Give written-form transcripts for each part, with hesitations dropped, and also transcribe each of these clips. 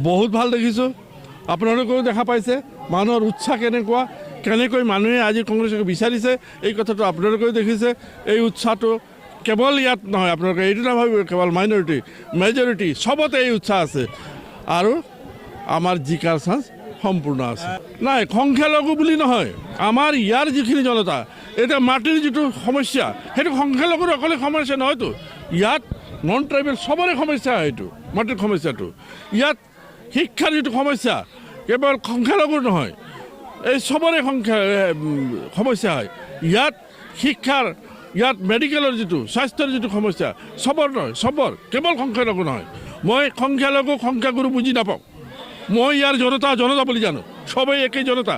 বহুত ভাল দেখিছোঁ। আপোনালোকেও দেখা পাইছে মানুহৰ উৎসাহ কেনেকুৱা, কেনেকৈ মানুহে আজি কংগ্ৰেছক বিচাৰিছে এই কথাটো আপোনালোকেও দেখিছে। এই উৎসাহটো কেৱল ইয়াত নহয়, আপোনালোকে এইটো নাভাবিব কেৱল মাইনৰিটি, মেজৰিটি চবতে এই উৎসাহ আছে আৰু আমাৰ জিকাৰ চান্স সম্পূৰ্ণ আছে। নাই সংখ্যালঘু বুলি নহয়, আমাৰ ইয়াৰ যিখিনি জনতা এতিয়া মাটিৰ যিটো সমস্যা সেইটো সংখ্যালঘুৰ অকলে সমস্যা নহয়তো, ইয়াত নন ট্ৰাইবেল চবৰে সমস্যা এইটো মাটিৰ সমস্যাটো। ইয়াত শিক্ষাৰ যিটো সমস্যা কেৱল সংখ্যালঘুৰ নহয়, এই চবৰে সমস্যা হয়। ইয়াত শিক্ষাৰ, ইয়াত মেডিকেলৰ যিটো স্বাস্থ্যৰ যিটো সমস্যা চবৰ নহয়, চবৰ কেৱল সংখ্যালঘু নহয়। মই সংখ্যালঘু সংখ্যাগুৰু বুজি নাপাওঁ, মই ইয়াৰ জনতা বুলি জানো। সবেই একেই জনতা,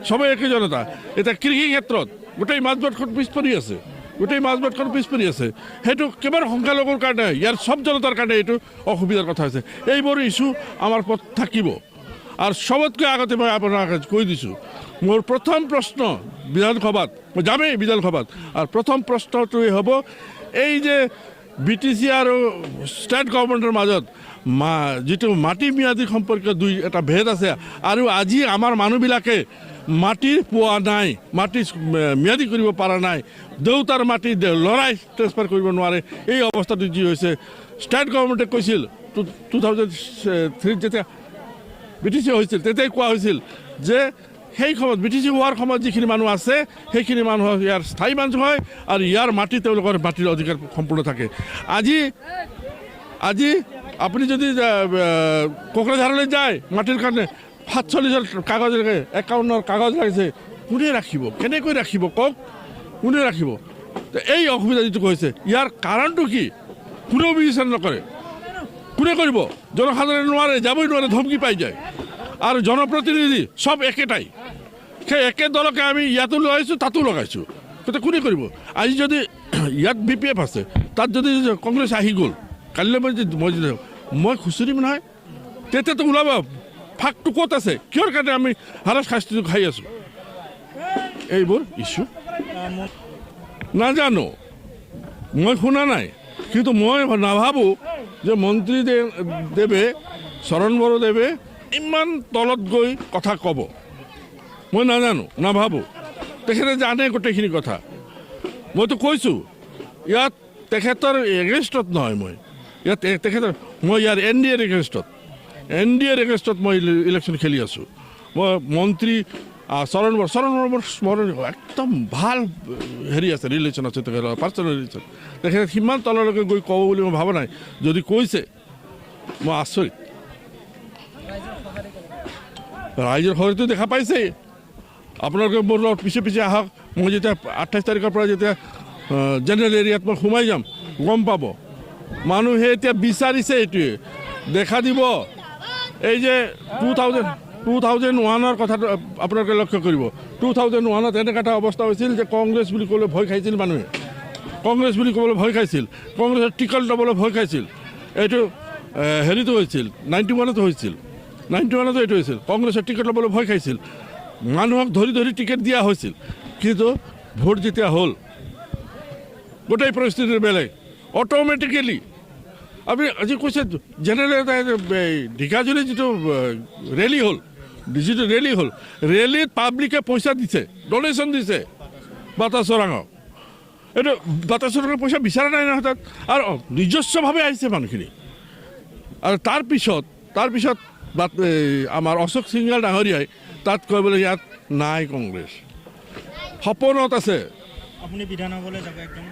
সবেই একেই জনতা। এতিয়া কৃষি ক্ষেত্ৰত গোটেই মাজবাটখন পিছ পৰি আছে, গোটেই মাজবাটখন পিছ পৰি আছে। সেইটো কেৱল সংখ্যালঘুৰ কাৰণে, ইয়াৰ চব জনতাৰ কাৰণে এইটো অসুবিধাৰ কথা হৈছে। এইবোৰ ইছ্যু আমাৰ পথ থাকিব। আৰু চবতকৈ আগতে মই আপোনাক কৈ দিছোঁ, মোৰ প্ৰথম প্ৰশ্ন বিধানসভাত, মই যামেই বিধানসভাত, আৰু প্ৰথম প্ৰশ্নটোৱে হ'ব এই যে BTC আৰু ষ্টেট গভৰ্ণমেণ্টৰ মাজত যিটো মাটি ম্যাদী সম্পৰ্কীয় এটা ভেদ আছে, আৰু আজি আমাৰ মানুহবিলাকে মাটি পোৱা নাই, মাটি ম্যাদী কৰিব পৰা নাই, দেউতাৰ মাটি ল'ৰাই ট্ৰেন্সফাৰ কৰিব নোৱাৰে। এই অৱস্থাটো যি হৈছে, ষ্টেট গভৰ্ণমেণ্টে কৈছিল 2003 যেতিয়া BTC হৈছিল তেতিয়াই কোৱা হৈছিল যে সেই সময়ত BTC হোৱাৰ সময়ত যিখিনি মানুহ আছে সেইখিনি মানুহ ইয়াৰ স্থায়ী মানুহ হয় আৰু ইয়াৰ মাটি তেওঁলোকৰ মাটিৰ অধিকাৰ সম্পূৰ্ণ থাকে। আজি আপুনি যদি কোকৰাঝাৰলৈ যায় মাটিৰ কাৰণে 47ৰ কাগজ লাগে, 51ৰ কাগজ লাগিছে, কোনে ৰাখিব, কেনেকৈ ৰাখিব কওক, কোনে ৰাখিব? এই অসুবিধা যিটো হৈছে ইয়াৰ কাৰণটো কি কোনেও বিবেচনা নকৰে। কোনে কৰিব? জনসাধাৰণে নোৱাৰে, যাবই নোৱাৰে, ধমকি পাই যায়। আৰু জনপ্ৰতিনিধি চব একেটাই, সেই একে দলকে আমি ইয়াতো লগাইছোঁ তাতো লগাইছোঁ, গতিকে কোনে কৰিব? আজি যদি ইয়াত BPF আছে, তাত যদি কংগ্ৰেছ আহি গ'ল, কালিলৈ মই খুচুৰিম নহয়, তেতিয়াতো ওলাব ফাকটো ক'ত আছে, কিহৰ কাৰণে আমি হাৰাচ শাস্তিটো খাই আছোঁ। এইবোৰ ইছ্যু নাজানো, মই শুনা নাই, কিন্তু মই নাভাবোঁ যে মন্ত্ৰীদেৱে, চৰণ বড়োদেৱে ইমান তলত গৈ কথা ক'ব। মই নাজানো, নাভাবোঁ। তেখেতে জানে গোটেইখিনি কথা। মইতো কৈছোঁ ইয়াত তেখেতৰ এগেইনষ্টত নহয়, মই ইয়াত মই ইয়াৰ NDAৰ এগেইনষ্টত মই ইলেকশ্যন খেলি আছোঁ। মই মন্ত্ৰী চৰণ বড়োৰ একদম ভাল হেৰি আছে, ৰিলেশ্যন আছে, তেখেতৰ পাৰ্চনেল ৰিলেশ্যন। তেখেতে সিমান তললৈকে গৈ ক'ব বুলি মই ভাবা নাই। যদি কৈছে মই আচৰিত। ৰাইজৰ সহায়তো দেখা পাইছে। আপোনালোকে মোৰ লগত পিছে পিছে আহক, মই যেতিয়া 28 তাৰিখৰ পৰা যেতিয়া জেনেৰেল এৰিয়াত মই সোমাই যাম গম পাব। মানুহে এতিয়া বিচাৰিছে এইটোৱে দেখা দিব। এই যে 2001ৰ কথাটো আপোনালোকে লক্ষ্য কৰিব। 2001ত এনেকুৱা এটা অৱস্থা হৈছিল যে কংগ্ৰেছ বুলি ক'বলৈ ভয় খাইছিল মানুহে, কংগ্ৰেছ বুলি ক'বলৈ ভয় খাইছিল, কংগ্ৰেছৰ টিকট ল'বলৈ ভয় খাইছিল। এইটো হেৰিটো হৈছিল 91তো হৈছিল, 91তো এইটো হৈছিল, কংগ্ৰেছৰ টিকট ল'বলৈ ভয় খাইছিল, মানুহক ধৰি ধৰি টিকেট দিয়া হৈছিল। কিন্তু ভোট যেতিয়া হ'ল গোটেই পৰিস্থিতিৰ বেলেগ, অট'মেটিকেলি আপুনি আজি কৈছে জেনেৰেল ঢেকিয়াজুলি যিটো ৰেলী হ'ল, ৰেলীত পাব্লিকে পইচা দিছে, ডনেশ্যন দিছে বাটাচৰাঙক। এইটো বাটাচৰাঙৰ পইচা বিচৰা নাই নহয় তাত, আৰু নিজস্বভাৱে আহিছে মানুহখিনি। আৰু তাৰপিছত আমাৰ অশোক সিংহাল ডাঙৰীয়াই তাত কয় বোলে ইয়াত নাই কংগ্ৰেছ, সপোনত আছে। আপুনি বিধানসভালৈ যাব একদম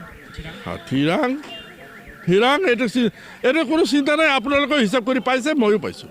থিৰাং, এইটো কোনো চিন্তা নাই। আপোনালোকে হিচাপ কৰি পাইছে, ময়ো পাইছোঁ।